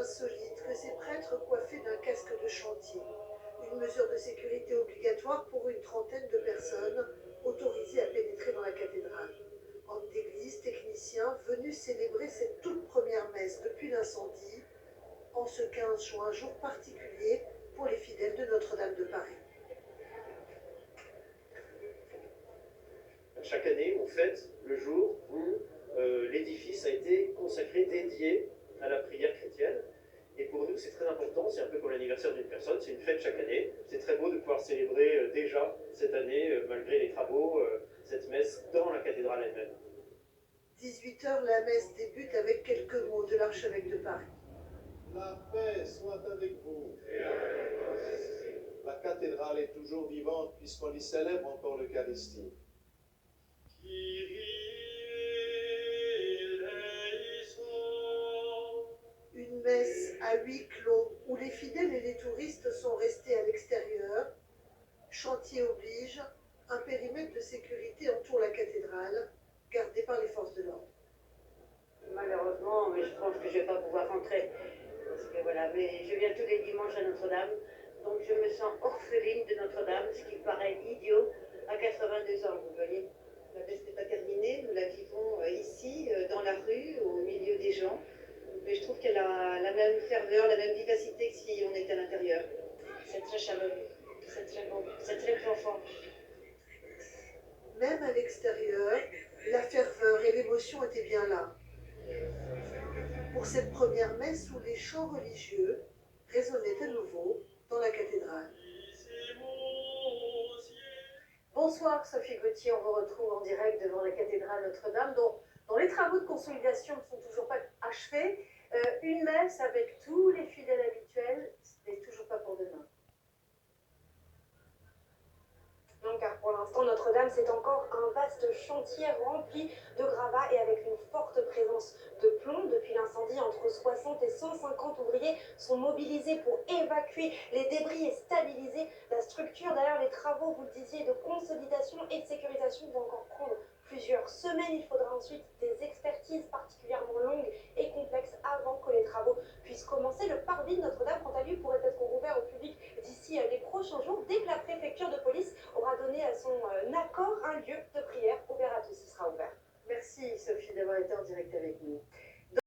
insolite que ces prêtres coiffés d'un casque de chantier. Une mesure de sécurité obligatoire pour une trentaine de personnes autorisées à pénétrer dans la cathédrale. Hommes d'église, techniciens, venus célébrer cette toute première messe depuis l'incendie, en ce 15 juin, jour particulier pour les fidèles de Notre-Dame de Paris. Chaque année, on fête le jour où l'édifice a été consacré, dédié à la prière chrétienne. Et pour nous, c'est très important, c'est un peu comme l'anniversaire d'une personne, c'est une fête chaque année. C'est très beau de pouvoir célébrer déjà cette année, malgré les travaux, cette messe dans la cathédrale elle-même. 18h, la messe débute avec quelques mots de l'archevêque de Paris. La paix soit avec vous. La cathédrale est toujours vivante puisqu'on y célèbre encore l'Eucharistie. Une messe à huis clos où les fidèles et les touristes sont restés à l'extérieur. Chantier oblige, un périmètre de sécurité entoure la cathédrale, gardé par les forces de l'ordre. Malheureusement, mais je pense que je ne vais pas pouvoir rentrer. Parce que voilà, mais je viens tous les dimanches à Notre-Dame, donc je me sens orpheline de Notre-Dame, ce qui paraît idiot à 82 ans, vous voyez. La messe n'est pas terminée, nous la vivons ici, dans la rue, au milieu des gens. Mais je trouve qu'elle a la même ferveur, la même vivacité que si on était à l'intérieur. C'est très chaleureux, c'est très bon, c'est très profond. Même à l'extérieur, la ferveur et l'émotion étaient bien là. Pour cette première messe où les chants religieux résonnaient à nouveau dans la cathédrale. Bonsoir Sophie Gauthier, on vous retrouve en direct devant la cathédrale Notre-Dame dont les travaux de consolidation ne sont toujours pas achevés. Une messe avec tous les fidèles habituels, ce n'est toujours pas pour demain. Non, car pour l'instant, Notre-Dame, c'est encore un vaste chantier rempli de gravats et avec une forte présence de plomb. Depuis l'incendie, entre 60 et 150 ouvriers sont mobilisés pour évacuer les débris et stabiliser la structure. D'ailleurs, les travaux, vous le disiez, de consolidation et de sécurisation vont encore prendre plusieurs semaines. Il faudra ensuite des expertises particulièrement longues et complexes avant que les travaux puissent commencer. Le parvis de Notre-Dame, quant à lui, pourrait être rouvert au public d'ici les prochains jours, dès que la préfecture de police aura donné à son accord un lieu de prière